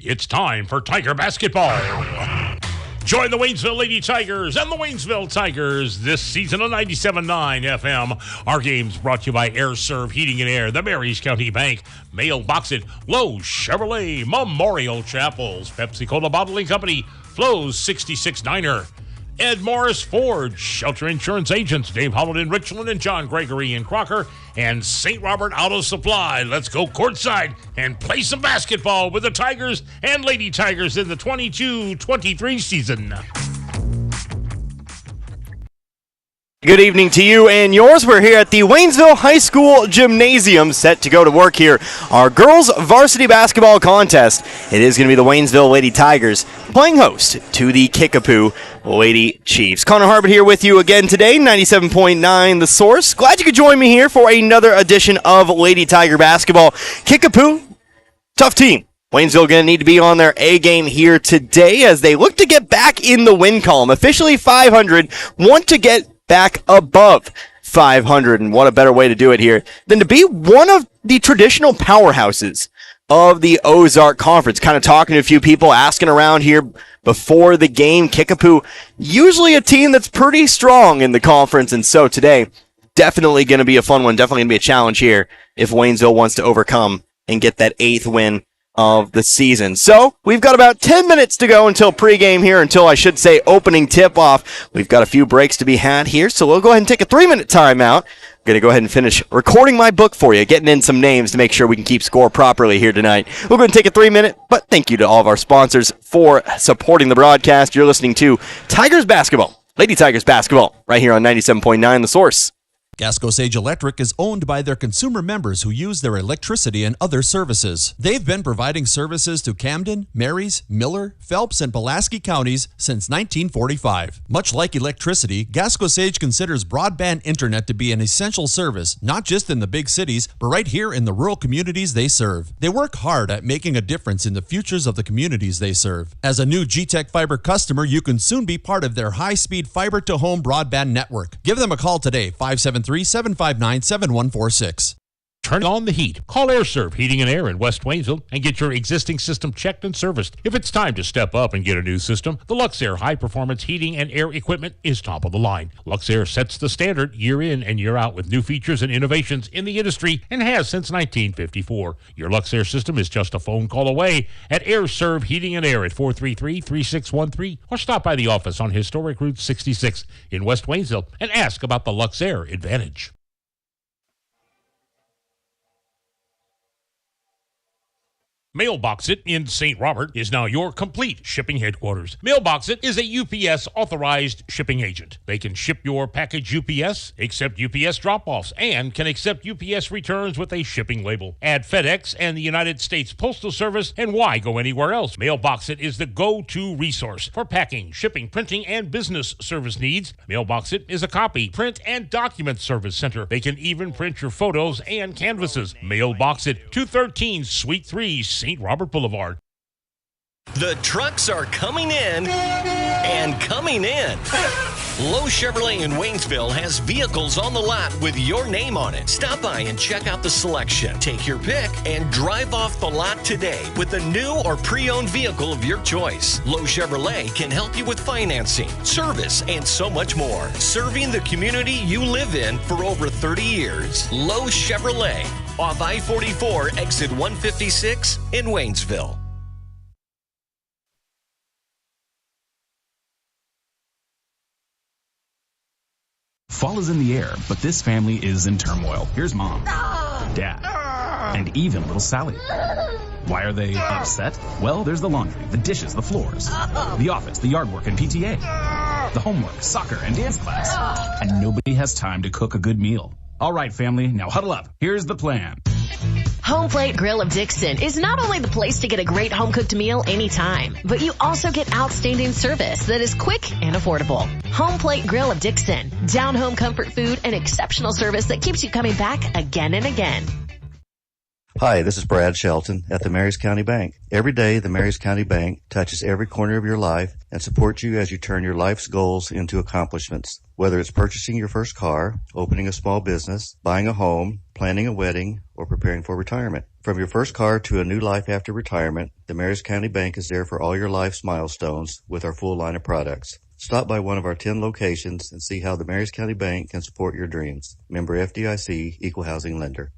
It's time for Tiger basketball. Join the Waynesville Lady Tigers and the Waynesville Tigers this season on 97.9 FM. Our game's brought to you by Air Serve Heating and Air, the Marys County Bank, Mailbox It, Lowe's Chevrolet, Memorial Chapels, Pepsi Cola Bottling Company, Flo's 66 Diner, Ed Morris Ford, Shelter Insurance Agents, Dave Holland in Richland and John Gregory in Crocker, and St. Robert Auto Supply. Let's go courtside and play some basketball with the Tigers and Lady Tigers in the 22-23 season. Good evening to you and yours. We're here at the Waynesville High School Gymnasium, set to go to work here. Our girls varsity basketball contest. It is going to be the Waynesville Lady Tigers playing host to the Kickapoo Lady Chiefs. Connor Harbert here with you again today, 97.9 The Source. Glad you could join me here for another edition of Lady Tiger basketball. Kickapoo, tough team. Waynesville going to need to be on their A game here today as they look to get back in the win column. Officially 500, want to get back above 500, and what a better way to do it here than to be one of the traditional powerhouses of the Ozark Conference. Kind of talking to a few people, asking around here before the game. Kickapoo, usually a team that's pretty strong in the conference, and so today, definitely going to be a fun one, definitely going to be a challenge here if Waynesville wants to overcome and get that 8th win of the season. So we've got about 10 minutes to go until pregame here, until I should say opening tip-off. We've got a few breaks to be had here, so we'll go ahead and take a 3-minute timeout. I'm going to go ahead and finish recording my book for you, getting in some names to make sure we can keep score properly here tonight. We're going to take a 3-minute, but thank you to all of our sponsors for supporting the broadcast. You're listening to Tigers Basketball, Lady Tigers Basketball, right here on 97.9 The Source. Gasco Sage Electric is owned by their consumer members who use their electricity and other services. They've been providing services to Camden, Marys, Miller, Phelps, and Pulaski counties since 1945. Much like electricity, Gasco Sage considers broadband internet to be an essential service, not just in the big cities, but right here in the rural communities they serve. They work hard at making a difference in the futures of the communities they serve. As a new G-Tech Fiber customer, you can soon be part of their high-speed fiber-to-home broadband network. Give them a call today, 573-759-7146. Turn on the heat. Call AirServe Heating and Air in West Waynesville and get your existing system checked and serviced. If it's time to step up and get a new system, the Luxair high-performance heating and air equipment is top of the line. Luxair sets the standard year in and year out with new features and innovations in the industry and has since 1954. Your Luxair system is just a phone call away at AirServe Heating and Air at 433-3613 or stop by the office on Historic Route 66 in West Waynesville and ask about the Luxair Advantage. Mailbox It in St. Robert is now your complete shipping headquarters. Mailbox It is a UPS authorized shipping agent. They can ship your package UPS, accept UPS drop-offs, and can accept UPS returns with a shipping label. Add FedEx and the United States Postal Service, and why go anywhere else? Mailbox It is the go-to resource for packing, shipping, printing, and business service needs. Mailbox It is a copy, print, and document service center. They can even print your photos and canvases. Mailbox It, 213 Suite 3, St. Robert Boulevard. The trucks are coming in and coming in. Lowe Chevrolet in Waynesville has vehicles on the lot with your name on it. Stop by and check out the selection. Take your pick and drive off the lot today with a new or pre-owned vehicle of your choice. Lowe Chevrolet can help you with financing, service, and so much more. Serving the community you live in for over 30 years. Lowe Chevrolet, off I-44, exit 156 in Waynesville. Fall is in the air, but this family is in turmoil. Here's Mom, Dad, and even little Sally. Why are they upset? Well, there's the laundry, the dishes, the floors, the office, the yard work and PTA, the homework, soccer, and dance class. And nobody has time to cook a good meal. All right, family, now huddle up. Here's the plan. Home Plate Grill of Dixon is not only the place to get a great home-cooked meal anytime, but you also get outstanding service that is quick and affordable. Home Plate Grill of Dixon, down-home comfort food and exceptional service that keeps you coming back again and again. Hi, this is Brad Shelton at the Marys County Bank. Every day, the Marys County Bank touches every corner of your life and supports you as you turn your life's goals into accomplishments. Whether it's purchasing your first car, opening a small business, buying a home, planning a wedding, or preparing for retirement. From your first car to a new life after retirement, the Marys County Bank is there for all your life's milestones with our full line of products. Stop by one of our 10 locations and see how the Marys County Bank can support your dreams. Member FDIC, Equal Housing Lender.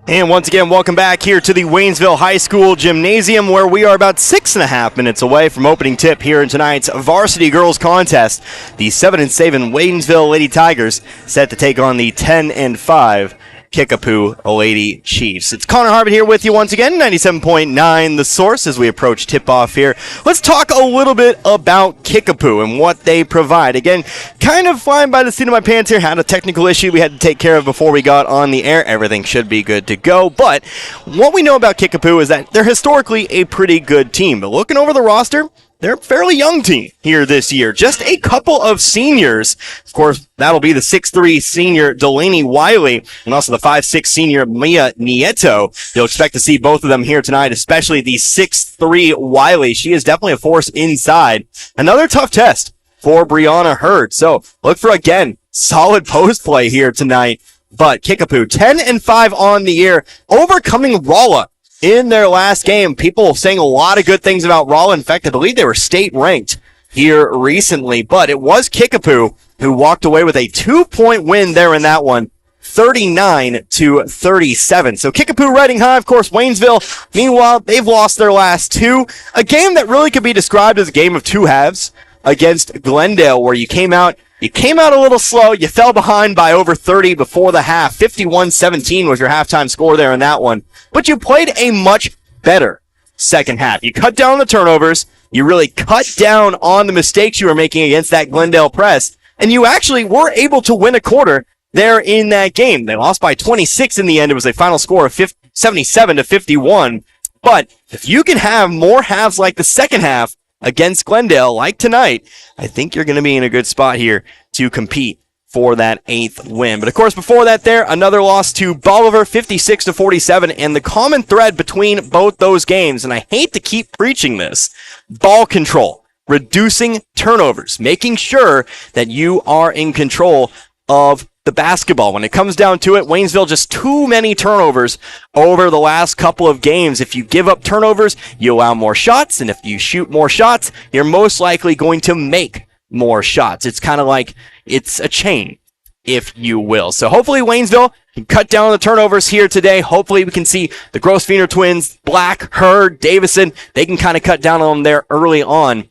And once again, welcome back here to the Waynesville High School Gymnasium, where we are about 6.5 minutes away from opening tip here in tonight's varsity girls contest. The 7-7 Waynesville Lady Tigers set to take on the 10-5 Kickapoo Lady Chiefs. It's Connor Harbin here with you once again, 97.9 The Source, as we approach tip-off here. Let's talk a little bit about Kickapoo and what they provide. Again, kind of flying by the seat of my pants here. Had a technical issue we had to take care of before we got on the air. Everything should be good to go. But what we know about Kickapoo is that they're historically a pretty good team. But looking over the roster, they're a fairly young team here this year. Just a couple of seniors. Of course, that'll be the 6'3 senior Delaney Wiley and also the 5'6 senior Mia Nieto. You'll expect to see both of them here tonight, especially the 6'3 Wiley. She is definitely a force inside. Another tough test for Brianna Hurd. So look for, again, solid post play here tonight. But Kickapoo, 10-5 on the year, overcoming Rolla in their last game. People saying a lot of good things about Rolla. In fact, I believe they were state ranked here recently, but it was Kickapoo who walked away with a 2-point win there in that one, 39-37. So Kickapoo riding high. Of course, Waynesville, meanwhile, they've lost their last two. A game that really could be described as a game of two halves against Glendale, where you came out a little slow. You fell behind by over 30 before the half. 51-17 was your halftime score there in that one. But you played a much better second half. You cut down the turnovers. You really cut down on the mistakes you were making against that Glendale press. And you actually were able to win a quarter there in that game. They lost by 26 in the end. It was a final score of 77-51. But if you can have more halves like the second half against Glendale, like tonight, I think you're going to be in a good spot here to compete for that 8th win. But of course, before that there, another loss to Bolivar, 56-47, and the common thread between both those games, and I hate to keep preaching this, ball control, reducing turnovers, making sure that you are in control of the basketball. When it comes down to it, Waynesville just too many turnovers over the last couple of games. If you give up turnovers, you allow more shots, and if you shoot more shots, you're most likely going to make more shots. It's kind of like it's a chain, if you will. So hopefully Waynesville can cut down on the turnovers here today. Hopefully we can see the Gross-Wiener twins, Black, Hurd, Davison, they can kind of cut down on them there early on.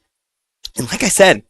And like I said,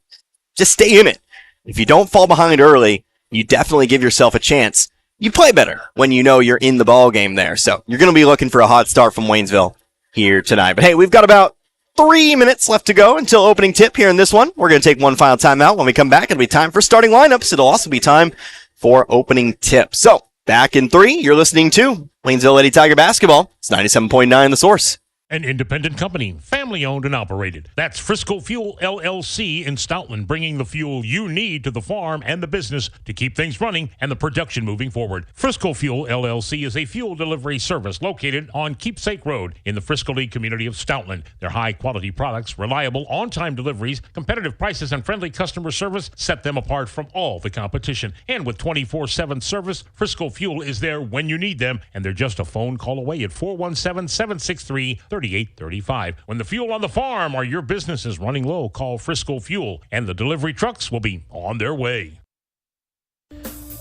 just stay in it. If you don't fall behind early, you definitely give yourself a chance. You play better when you know you're in the ball game there. So you're going to be looking for a hot start from Waynesville here tonight. But hey, we've got about 3 minutes left to go until opening tip here in this one. We're going to take one final timeout. When we come back, it'll be time for starting lineups. It'll also be time for opening tip. So back in 3, you're listening to Waynesville Lady Tiger Basketball. It's 97.9 The Source. An independent company, family-owned and operated. That's Frisco Fuel LLC in Stoutland, bringing the fuel you need to the farm and the business to keep things running and the production moving forward. Frisco Fuel LLC is a fuel delivery service located on Keepsake Road in the Frisco Lee community of Stoutland. Their high-quality products, reliable, on-time deliveries, competitive prices, and friendly customer service set them apart from all the competition. And with 24/7 service, Frisco Fuel is there when you need them, and they're just a phone call away at 417-763-3835. When the fuel on the farm or your business is running low, call Frisco Fuel, and the delivery trucks will be on their way.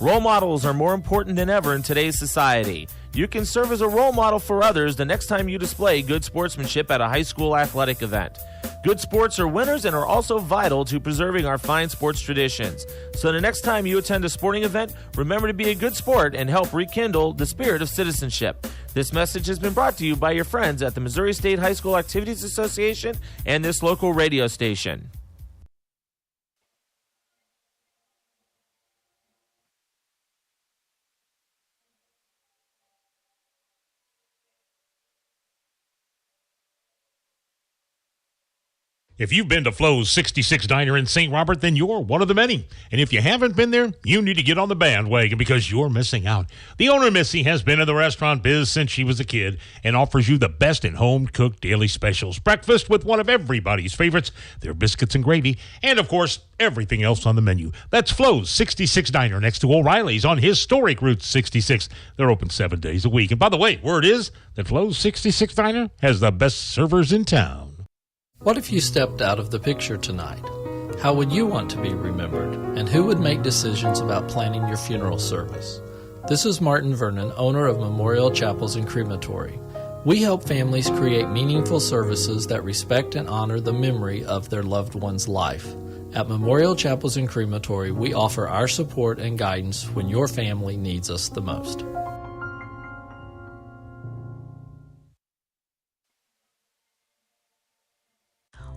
Role models are more important than ever in today's society. You can serve as a role model for others the next time you display good sportsmanship at a high school athletic event. Good sports are winners and are also vital to preserving our fine sports traditions. So the next time you attend a sporting event, remember to be a good sport and help rekindle the spirit of citizenship. This message has been brought to you by your friends at the Missouri State High School Activities Association and this local radio station. If you've been to Flo's 66 Diner in St. Robert, then you're one of the many. And if you haven't been there, you need to get on the bandwagon because you're missing out. The owner, Missy, has been in the restaurant biz since she was a kid and offers you the best in home-cooked daily specials. Breakfast with one of everybody's favorites, their biscuits and gravy, and, of course, everything else on the menu. That's Flo's 66 Diner next to O'Reilly's on historic Route 66. They're open 7 days a week. And by the way, word is that Flo's 66 Diner has the best servers in town. What if you stepped out of the picture tonight? How would you want to be remembered? And who would make decisions about planning your funeral service? This is Martin Vernon, owner of Memorial Chapels and Crematory. We help families create meaningful services that respect and honor the memory of their loved one's life. At Memorial Chapels and Crematory, we offer our support and guidance when your family needs us the most.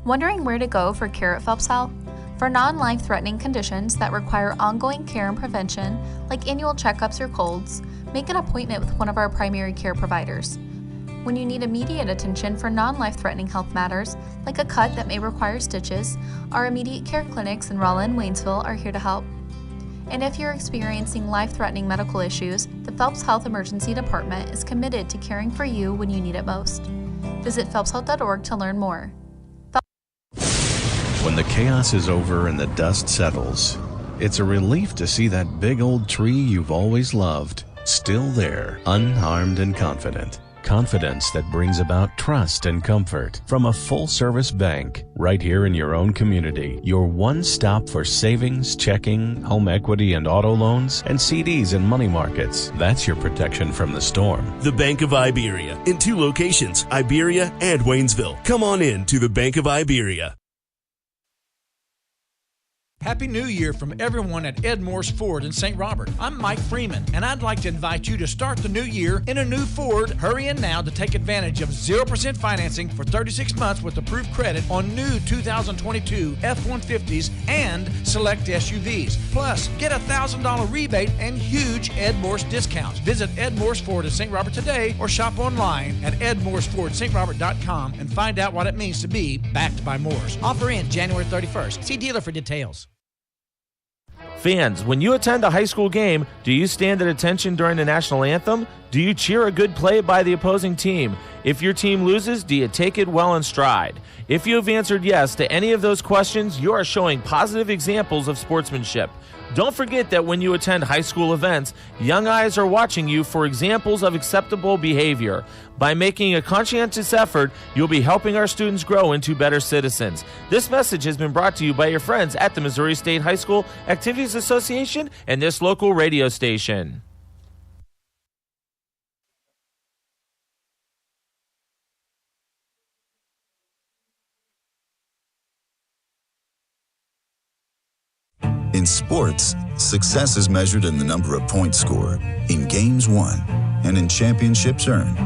Wondering where to go for care at Phelps Health? For non-life-threatening conditions that require ongoing care and prevention, like annual checkups or colds, make an appointment with one of our primary care providers. When you need immediate attention for non-life-threatening health matters, like a cut that may require stitches, our immediate care clinics in Rolla and Waynesville are here to help. And if you're experiencing life-threatening medical issues, the Phelps Health Emergency Department is committed to caring for you when you need it most. Visit phelpshealth.org to learn more. When the chaos is over and the dust settles, it's a relief to see that big old tree you've always loved still there, unharmed and confident. Confidence that brings about trust and comfort from a full-service bank right here in your own community. Your one stop for savings, checking, home equity and auto loans, and CDs and money markets. That's your protection from the storm. The Bank of Iberia in 2 locations, Iberia and Waynesville. Come on in to the Bank of Iberia. Happy New Year from everyone at Ed Morse Ford in St. Robert. I'm Mike Freeman, and I'd like to invite you to start the new year in a new Ford. Hurry in now to take advantage of 0% financing for 36 months with approved credit on new 2022 F-150s and select SUVs. Plus, get a $1,000 rebate and huge Ed Morse discounts. Visit Ed Morse Ford in St. Robert today or shop online at edmorsefordstrobert.com and find out what it means to be backed by Morse. Offer ends January 31st. See dealer for details. Fans, when you attend a high school game, do you stand at attention during the national anthem? Do you cheer a good play by the opposing team? If your team loses, do you take it well in stride? If you have answered yes to any of those questions, you are showing positive examples of sportsmanship. Don't forget that when you attend high school events, young eyes are watching you for examples of acceptable behavior. By making a conscientious effort, you'll be helping our students grow into better citizens. This message has been brought to you by your friends at the Missouri State High School Activities Association and this local radio station. In sports, success is measured in the number of points scored, in games won, and in championships earned.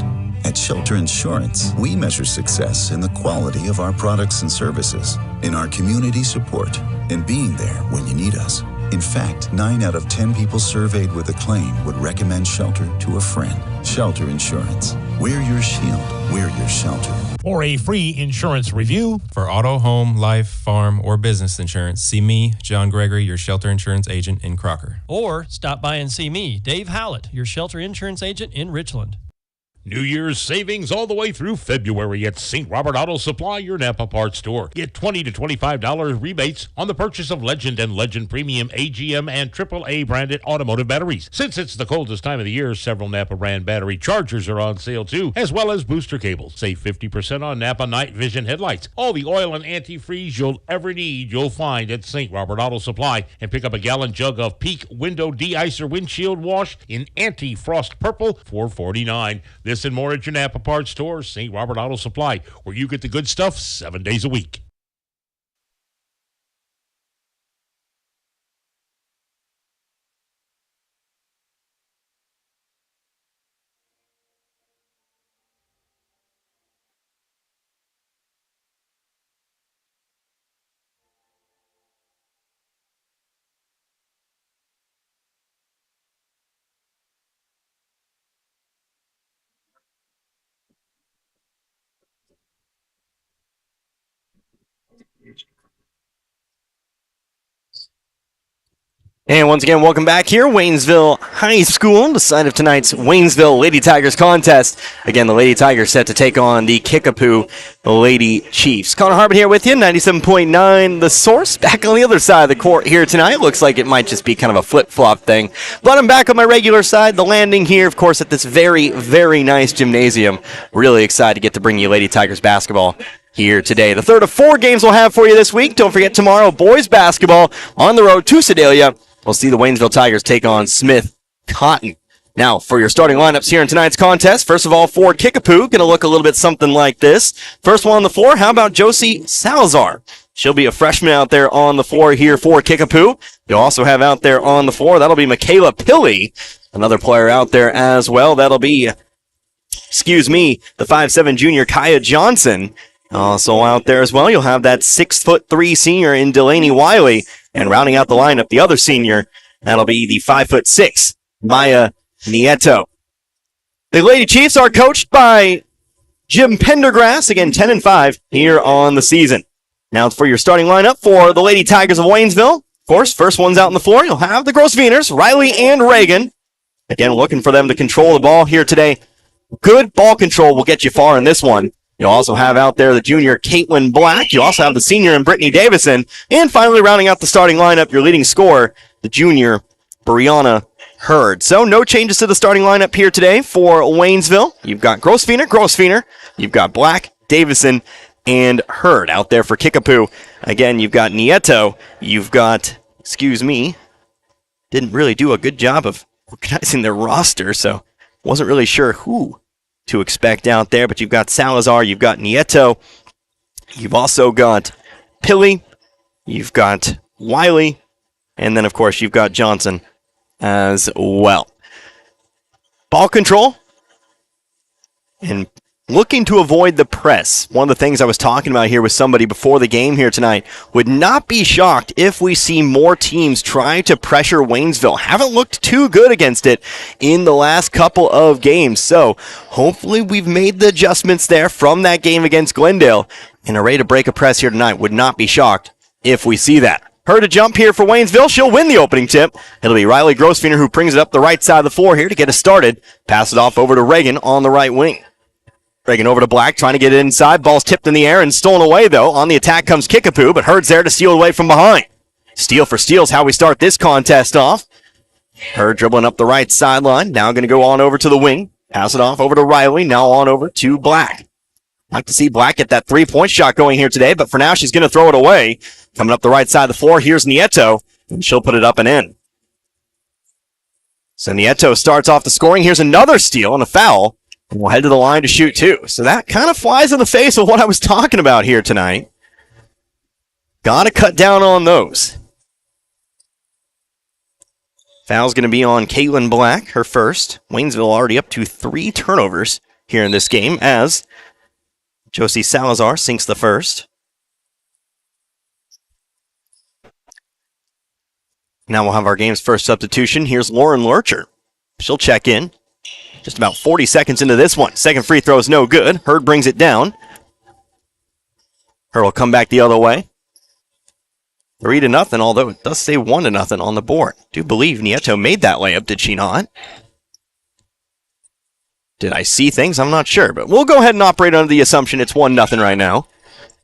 At Shelter Insurance, we measure success in the quality of our products and services, in our community support, and being there when you need us. In fact, 9 out of 10 people surveyed with a claim would recommend Shelter to a friend. Shelter Insurance. We're your shield. We're your shelter. For a free insurance review, for auto, home, life, farm, or business insurance, see me, John Gregory, your Shelter Insurance agent in Crocker. Or stop by and see me, Dave Howlett, your Shelter Insurance agent in Richland. New Year's savings all the way through February at St. Robert Auto Supply, your Napa parts store. Get $20 to $25 rebates on the purchase of Legend and Legend Premium AGM and AAA branded automotive batteries. Since it's the coldest time of the year, several Napa brand battery chargers are on sale too, as well as booster cables. Save 50% on Napa night vision headlights. All the oil and antifreeze you'll ever need, you'll find at St. Robert Auto Supply. And pick up a gallon jug of Peak Window De-Icer Windshield Wash in anti-frost purple for $4.49. This and more at your Napa parts store, St. Robert Auto Supply, where you get the good stuff 7 days a week. And once again, welcome back here, Waynesville High School, the site of tonight's Waynesville Lady Tigers contest. Again, the Lady Tigers set to take on the Kickapoo Lady Chiefs. Connor Harbin here with you, 97.9 The Source. Back on the other side of the court here tonight. Looks like it might just be kind of a flip-flop thing. But I'm back on my regular side, the landing here, of course, at this very, very nice gymnasium. Really excited to get to bring you Lady Tigers basketball here today. The third of 4 games we'll have for you this week. Don't forget tomorrow, boys basketball on the road to Sedalia. We'll see the Waynesville Tigers take on Smith Cotton. Now, for your starting lineups here in tonight's contest, first of all, for Kickapoo, going to look a little bit something like this. First one on the floor, how about Josie Salazar? She'll be a freshman out there on the floor here for Kickapoo. You'll also have out there on the floor, that'll be Michaela Pilley, another player out there as well. That'll be, the 5'7" junior Kaya Johnson. Also out there as well, you'll have that 6'3" senior in Delaney Wiley. And rounding out the lineup, the other senior, that'll be the 5'6" Maya Nieto. The Lady Chiefs are coached by Jim Pendergrass, again 10-5 here on the season. Now for your starting lineup for the Lady Tigers of Waynesville. Of course, first ones out on the floor, you'll have the Grosswieners, Riley and Reagan. Again, looking for them to control the ball here today. Good ball control will get you far in this one. You'll also have out there the junior Caitlin Black. You also have the senior and Brittany Davison. And finally, rounding out the starting lineup, your leading scorer, the junior Brianna Hurd. So no changes to the starting lineup here today for Waynesville. You've got Grosswiener. You've got Black, Davison, and Hurd out there for Kickapoo. Again, you've got Nieto. You've got, didn't really do a good job of organizing their roster, so wasn't really sure who to expect out there, but you've got Salazar, you've got Nieto, you've also got Pilley, you've got Wiley, and then, of course, you've got Johnson as well. Ball control and looking to avoid the press. One of the things I was talking about here with somebody before the game here tonight. Would not be shocked if we see more teams try to pressure Waynesville. Haven't looked too good against it in the last couple of games. So hopefully we've made the adjustments there from that game against Glendale and are ready to break a press here tonight. Would not be shocked if we see that. Her to jump here for Waynesville. She'll win the opening tip. It'll be Riley Grosswiener who brings it up the right side of the floor here to get us started. Pass it off over to Reagan on the right wing. Reagan over to Black, trying to get it inside. Ball's tipped in the air and stolen away, though. On the attack comes Kickapoo, but Hurd's there to steal away from behind. Steal for steal is how we start this contest off. Hurd dribbling up the right sideline. Now going to go on over to the wing. Pass it off over to Riley. Now on over to Black. Like to see Black get that three-point shot going here today, but for now she's going to throw it away. Coming up the right side of the floor, here's Nieto, and she'll put it up and in. So Nieto starts off the scoring. Here's another steal and a foul. And we'll head to the line to shoot two. So that kind of flies in the face of what I was talking about here tonight. Got to cut down on those. Foul's going to be on Caitlin Black, her first. Waynesville already up to 3 turnovers here in this game as Josie Salazar sinks the first. Now we'll have our game's first substitution. Here's Lauren Lurcher. She'll check in. Just about 40 seconds into this one. Second free throw is no good. Hurd brings it down. Hurd will come back the other way. 3-0, although it does say 1-0 on the board. Do believe Nieto made that layup, did she not? Did I see things? I'm not sure, but we'll go ahead and operate under the assumption it's 1-0 right now.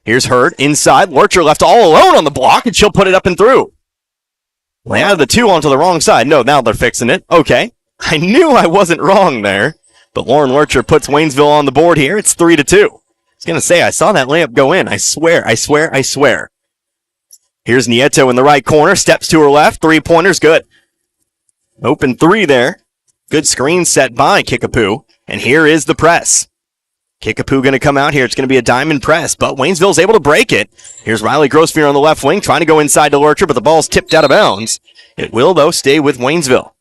Here's Hurd inside. Lurcher left all alone on the block, and she'll put it up and through. They added the 2 onto the wrong side. No, now they're fixing it. Okay. I knew I wasn't wrong there, but Lauren Lurcher puts Waynesville on the board here. It's 3-2. I was going to say, I saw that layup go in. I swear. Here's Nieto in the right corner. Steps to her left. 3-pointer's good. Open 3 there. Good screen set by Kickapoo. And here is the press. Kickapoo going to come out here. It's going to be a diamond press, but Waynesville's able to break it. Here's Riley Grossfear on the left wing, trying to go inside to Lurcher, but the ball's tipped out of bounds. It will, though, stay with Waynesville.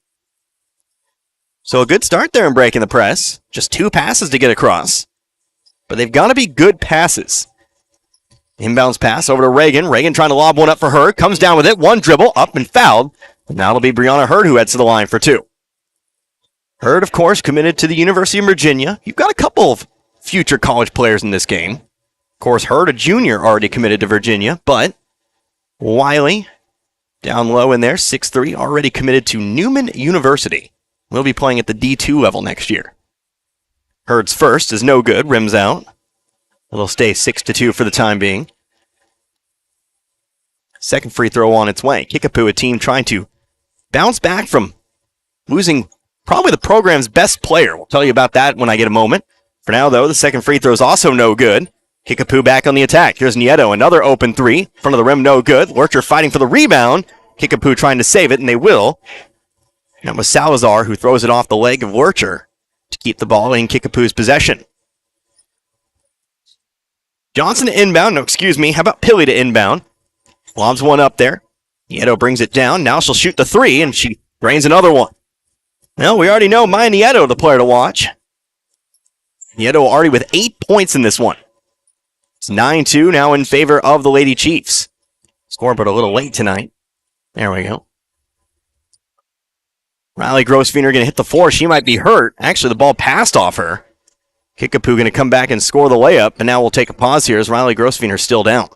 So a good start there in breaking the press. Just 2 passes to get across. But they've got to be good passes. Inbounds pass over to Reagan. Reagan trying to lob one up for Hurd. Comes down with it. 1 dribble, up and fouled. And now it'll be Brianna Hurd who heads to the line for 2. Hurd, of course, committed to the University of Virginia. You've got a couple of future college players in this game. Of course, Hurd, a junior, already committed to Virginia. But Wiley down low in there, 6'3", already committed to Newman University. Will be playing at the D2 level next year. Hurd's first is no good, rims out. It'll stay 6-2 for the time being. Second free throw on its way. Kickapoo, a team trying to bounce back from losing probably the program's best player. We'll tell you about that when I get a moment. For now, though, the second free throw is also no good. Kickapoo back on the attack. Here's Nieto, another open three. Front of the rim, no good. Lurcher fighting for the rebound. Kickapoo trying to save it, and they will. That was Salazar who throws it off the leg of Lurcher to keep the ball in Kickapoo's possession. Johnson to inbound. No, excuse me. How about Pilley to inbound? Lobs one up there. Nieto brings it down. Now she'll shoot the three, and she drains another one. Well, we already know Maya Nieto, the player to watch. Nieto already with 8 points in this one. It's 9-2 now in favor of the Lady Chiefs. Scoreboard a little late tonight. There we go. Riley Grosvenor going to hit the floor. She might be hurt. Actually, the ball passed off her. Kickapoo going to come back and score the layup, and now we'll take a pause here as Riley Grosvenor is still down.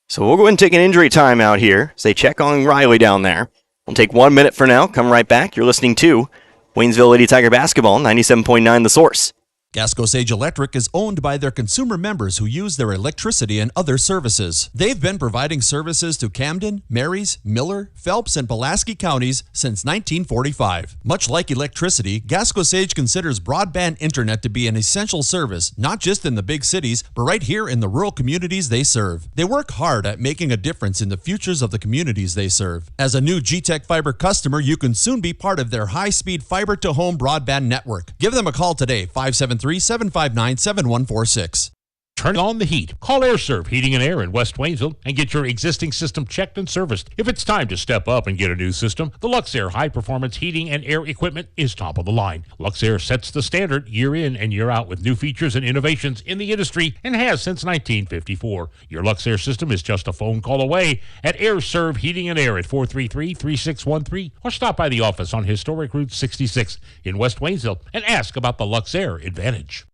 So we'll go ahead and take an injury timeout here as they check on Riley down there. We'll take 1 minute for now. Come right back. You're listening to Waynesville Lady Tiger Basketball, 97.9 The Source. Gasco Sage Electric is owned by their consumer members who use their electricity and other services. They've been providing services to Camden, Marys, Miller, Phelps, and Pulaski counties since 1945. Much like electricity, Gasco Sage considers broadband internet to be an essential service, not just in the big cities, but right here in the rural communities they serve. They work hard at making a difference in the futures of the communities they serve. As a new G-Tech Fiber customer, you can soon be part of their high-speed fiber-to-home broadband network. Give them a call today, 573-759-7146. Turn on the heat. Call AirServe Heating and Air in West Waynesville and get your existing system checked and serviced. If it's time to step up and get a new system, the Luxair high-performance heating and air equipment is top of the line. Luxair sets the standard year in and year out with new features and innovations in the industry and has since 1954. Your Luxair system is just a phone call away at AirServe Heating and Air at 433-3613 or stop by the office on Historic Route 66 in West Waynesville and ask about the Luxair Advantage.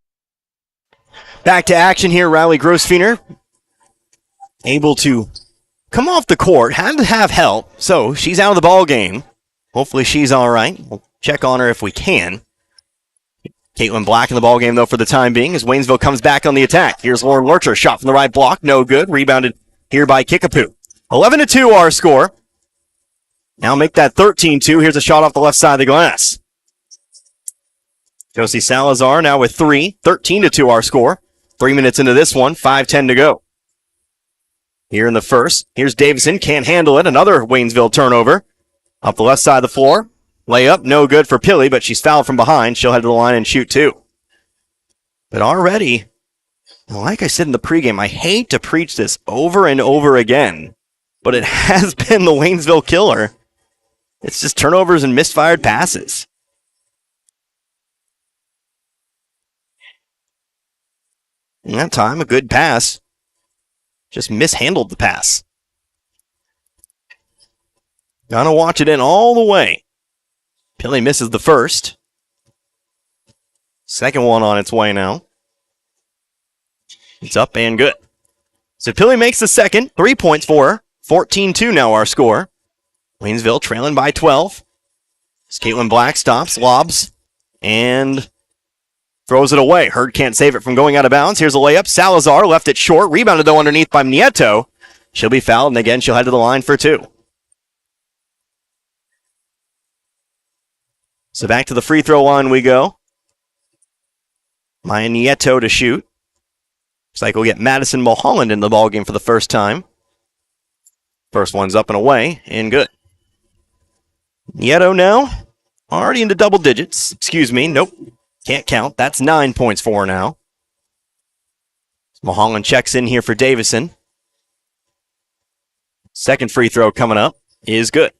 Back to action here. Riley Grosvenor able to come off the court. Had to have help, so she's out of the ball game. Hopefully she's all right. We'll check on her if we can. Caitlin Black in the ball game, though, for the time being, as Waynesville comes back on the attack. Here's Lauren Lurcher. Shot from the right block. No good. Rebounded here by Kickapoo. 11-2 our score. Now make that 13-2. Here's a shot off the left side of the glass. Josie Salazar now with 3. 13-2 our score. 3 minutes into this one. 5:10 to go. Here in the first. Here's Davison. Can't handle it. Another Waynesville turnover. Up the left side of the floor. Layup. No good for Pilley, but she's fouled from behind. She'll head to the line and shoot 2. But already, like I said in the pregame, I hate to preach this over and over again, but it has been the Waynesville killer. It's just turnovers and misfired passes. And that time, a good pass. Just mishandled the pass. Gotta watch it in all the way. Pilley misses the first. Second one on its way now. It's up and good. So Pilley makes the second. 3 points for her. 14-2 now our score. Waynesville trailing by 12. As Caitlin Black stops, lobs, and throws it away. Hurd can't save it from going out of bounds. Here's a layup. Salazar left it short. Rebounded, though, underneath by Nieto. She'll be fouled, and again, she'll head to the line for 2. So back to the free throw line we go. Maya Nieto to shoot. Looks like we'll get Madison Mulholland in the ballgame for the first time. First one's up and away, and good. Nieto now, already into double digits. Excuse me, nope. Can't count. That's 9 points for her now. Mulholland checks in here for Davison. Second free throw coming up is good.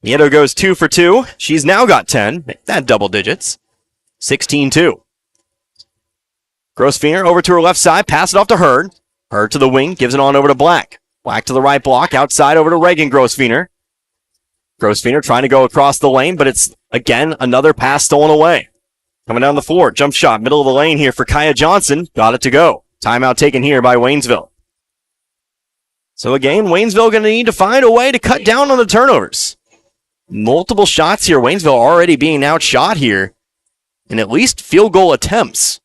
Nieto goes 2 for 2. She's now got 10. Make that double digits. 16-2. Grosvenor over to her left side. Pass it off to Hurd. Hurd to the wing. Gives it on over to Black. Black to the right block. Outside over to Reagan Grosvenor. Grosvenor trying to go across the lane, but it's, again, another pass stolen away. Coming down the floor, jump shot, middle of the lane here for Kaya Johnson. Got it to go. Timeout taken here by Waynesville. So again, Waynesville going to need to find a way to cut down on the turnovers. Multiple shots here. Waynesville already being outshot here in at least field goal attempts.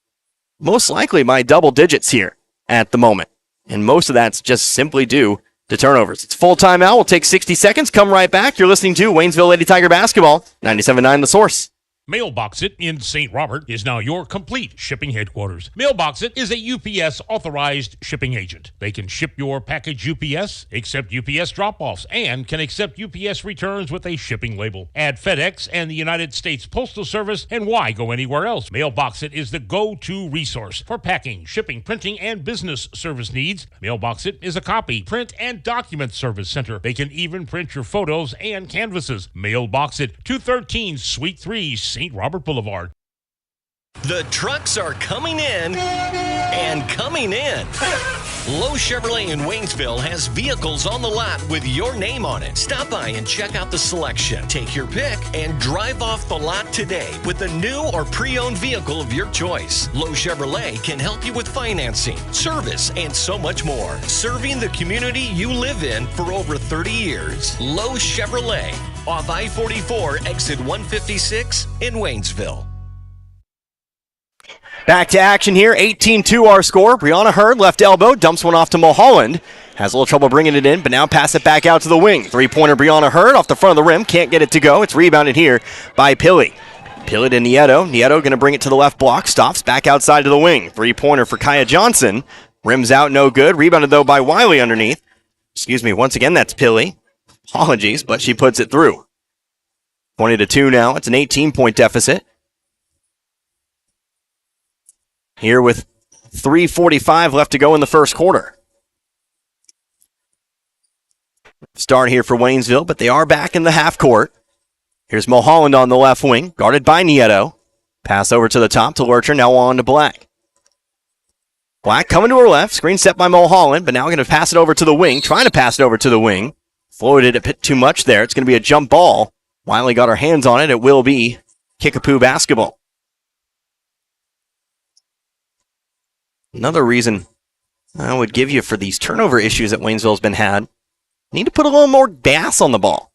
Most likely by double digits here at the moment. And most of that's just simply due to turnovers. It's full timeout. We'll take 60 seconds. Come right back. You're listening to Waynesville Lady Tiger Basketball, 97.9 The Source. Mailbox It in St. Robert is now your complete shipping headquarters. Mailbox It is a UPS authorized shipping agent. They can ship your package UPS, accept UPS drop-offs, and can accept UPS returns with a shipping label. Add FedEx and the United States Postal Service, and why go anywhere else? Mailbox It is the go-to resource for packing, shipping, printing, and business service needs. Mailbox It is a copy, print, and document service center. They can even print your photos and canvases. Mailbox It, 213 Suite 3, St. Robert Boulevard. The trucks are coming in and coming in. Lowe Chevrolet in Waynesville has vehicles on the lot with your name on it. Stop by and check out the selection. Take your pick and drive off the lot today with a new or pre-owned vehicle of your choice. Lowe Chevrolet can help you with financing, service, and so much more. Serving the community you live in for over 30 years. Lowe Chevrolet, off I-44, exit 156 in Waynesville. Back to action here, 18-2 our score. Brianna Hurd, left elbow, dumps one off to Mulholland. Has a little trouble bringing it in, but now pass it back out to the wing. Three-pointer Brianna Hurd off the front of the rim, can't get it to go. It's rebounded here by Pilley. Pilley to Nieto. Nieto going to bring it to the left block, stops back outside to the wing. Three-pointer for Kaya Johnson. Rims out, no good. Rebounded, though, by Wiley underneath. Excuse me, once again, that's Pilley. Apologies, but she puts it through. 20-2 now. It's an 18-point deficit. Here with 3:45 left to go in the first quarter. Start here for Waynesville, but they are back in the half court. Here's Mulholland on the left wing, guarded by Nieto. Pass over to the top to Lurcher, now on to Black. Black coming to her left, screen set by Mulholland, but now going to pass it over to the wing, trying to pass it over to the wing. Floated a bit too much there. It's going to be a jump ball. Wiley got her hands on it. It will be Kickapoo basketball. Another reason I would give you for these turnover issues that Waynesville's been had, need to put a little more gas on the ball.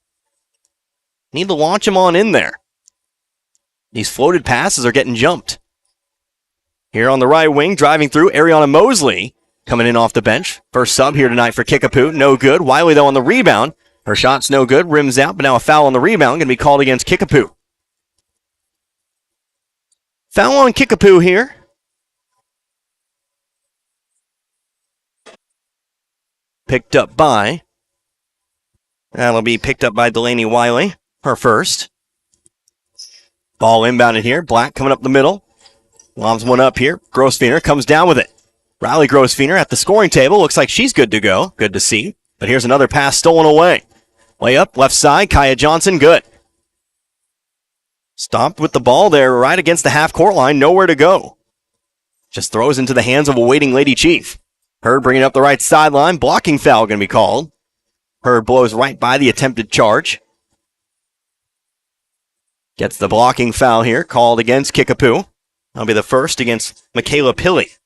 Need to launch them on in there. These floated passes are getting jumped. Here on the right wing, driving through, Ariana Mosley coming in off the bench. First sub here tonight for Kickapoo, no good. Wiley, though, on the rebound. Her shot's no good, rims out, but now a foul on the rebound, going to be called against Kickapoo. Foul on Kickapoo here. Picked up by, that'll be picked up by Delaney Wiley, her first. Ball inbounded here, Black coming up the middle. Lobs one up here, Grossfeiner comes down with it. Riley Grossfeiner at the scoring table, looks like she's good to go, good to see. But here's another pass stolen away. Layup, left side, Kaya Johnson, good. Stopped with the ball there right against the half-court line, nowhere to go. Just throws into the hands of a waiting Lady Chief. Hurd bringing up the right sideline. Blocking foul going to be called. Hurd blows right by the attempted charge. Gets the blocking foul here, called against Kickapoo. That'll be the first against Michaela Pilley.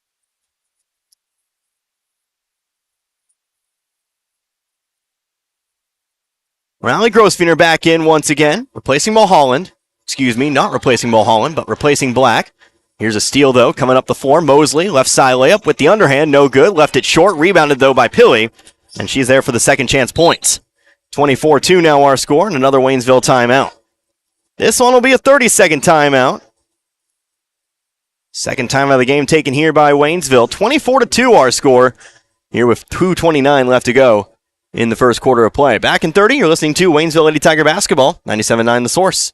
Riley Grossfeiner back in once again, replacing Mulholland. Excuse me, not replacing Mulholland, but replacing Black. Here's a steal, though, coming up the floor. Mosley, left side layup with the underhand, no good. Left it short, rebounded, though, by Pilley. And she's there for the second chance points. 24-2 now our score, and another Waynesville timeout. This one will be a 30-second timeout. Second timeout of the game taken here by Waynesville. 24-2 our score, here with 2:29 left to go in the first quarter of play. Back in 30, you're listening to Waynesville Lady Tiger Basketball, 97.9 The Source.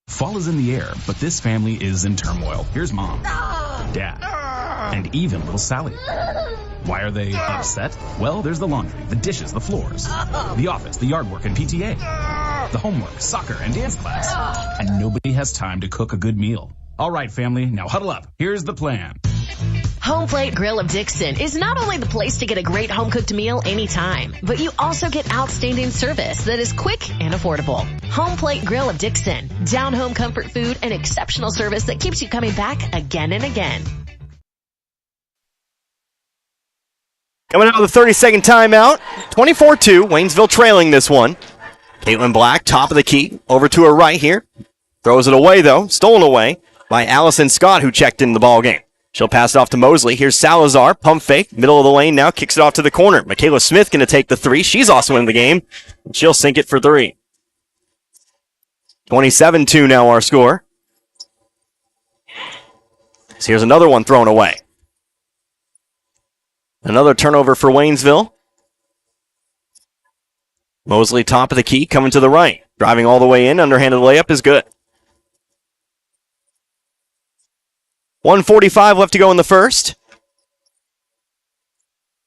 Fall is in the air, but this family is in turmoil. Here's Mom, Dad, and even little Sally. Why are they upset? Well, there's the laundry, the dishes, the floors, the office, the yard work and PTA, the homework, soccer, and dance class. And nobody has time to cook a good meal. All right, family, now huddle up. Here's the plan. Home Plate Grill of Dixon is not only the place to get a great home-cooked meal anytime, but you also get outstanding service that is quick and affordable. Home Plate Grill of Dixon. Down-home comfort food and exceptional service that keeps you coming back again and again. Coming out of the 30-second timeout, 24-2, Waynesville trailing this one. Caitlin Black, top of the key, over to her right here. Throws it away, though, stolen away by Allison Scott, who checked in the ball game. She'll pass it off to Mosley. Here's Salazar, pump fake, middle of the lane now, kicks it off to the corner. Michaela Smith going to take the three. She's also in the game. She'll sink it for three. 27-2 now our score. So here's another one thrown away. Another turnover for Waynesville. Mosley, top of the key, coming to the right. Driving all the way in, underhanded layup is good. 1:45 left to go in the first.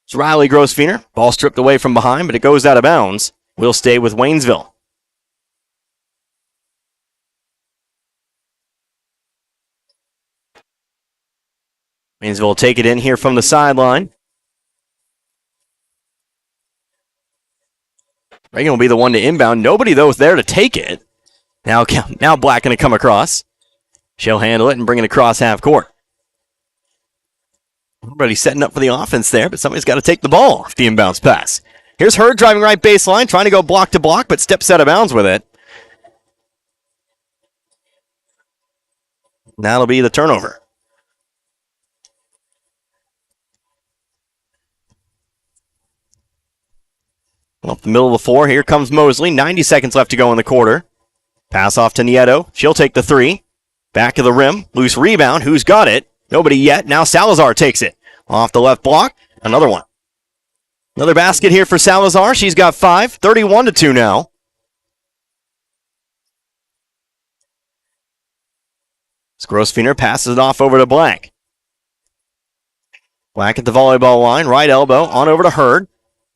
It's Riley Grossfener. Ball stripped away from behind, but it goes out of bounds. We'll stay with Waynesville. Waynesville will take it in here from the sideline. Reagan will be the one to inbound. Nobody, though, is there to take it. Now Black going to come across. She'll handle it and bring it across half court. Everybody's setting up for the offense there, but somebody's got to take the ball off the inbounds pass. Here's Hurd driving right baseline, trying to go block to block, but steps out of bounds with it. That'll be the turnover. Off the middle of the floor, here comes Mosley. 90 seconds left to go in the quarter. Pass off to Nieto. She'll take the three. Back of the rim. Loose rebound. Who's got it? Nobody yet. Now Salazar takes it. Off the left block. Another one. Another basket here for Salazar. She's got 5. 31-2 now. Grossfener passes it off over to Black. Black at the volleyball line. Right elbow. On over to Hurd.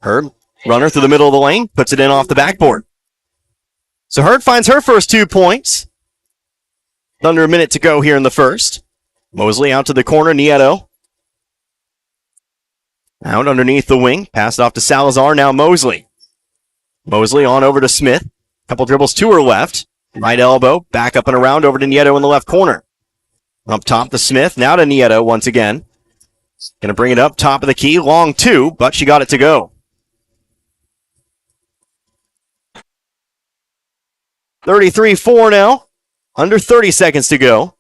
Hurd, runner through the middle of the lane. Puts it in off the backboard. So Hurd finds her first 2 points. Under a minute to go here in the first. Mosley out to the corner. Nieto. Out underneath the wing. Passed off to Salazar. Now Mosley. Mosley on over to Smith. Couple dribbles to her left. Right elbow. Back up and around over to Nieto in the left corner. Up top to Smith. Now to Nieto once again. Going to bring it up. Top of the key. Long 2, but she got it to go. 33-4 now. Under 30 seconds to go.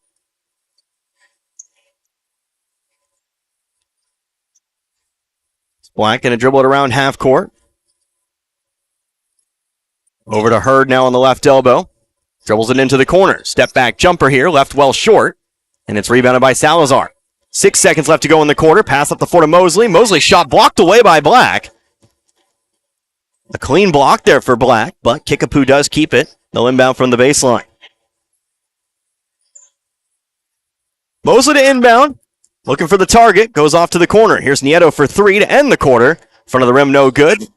Black going to dribble it around half court. Over to Hurd now on the left elbow. Dribbles it into the corner. Step back jumper here. Left well short. And it's rebounded by Salazar. 6 seconds left to go in the quarter. Pass up the floor to Mosley. Mosley shot blocked away by Black. A clean block there for Black, but Kickapoo does keep it. No inbound from the baseline. Mosley to inbound. Looking for the target. Goes off to the corner. Here's Nieto for 3 to end the quarter. Front of the rim, no good.